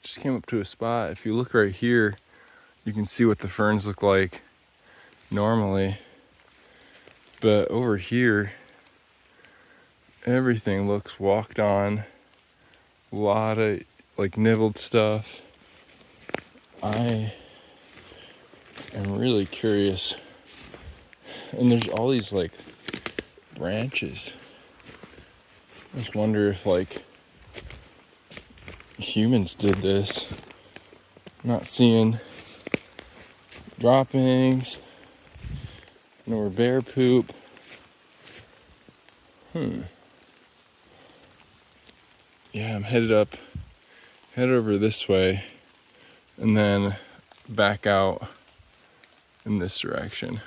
just came up to a spot. If you look right here, you can see what the ferns look like normally. But over here, everything looks walked on. A lot of like nibbled stuff. I am really curious. And there's all these like branches. I just wonder if like humans did this. I'm not seeing droppings nor bear poop. Yeah, I'm head over this way, and then back out in this direction.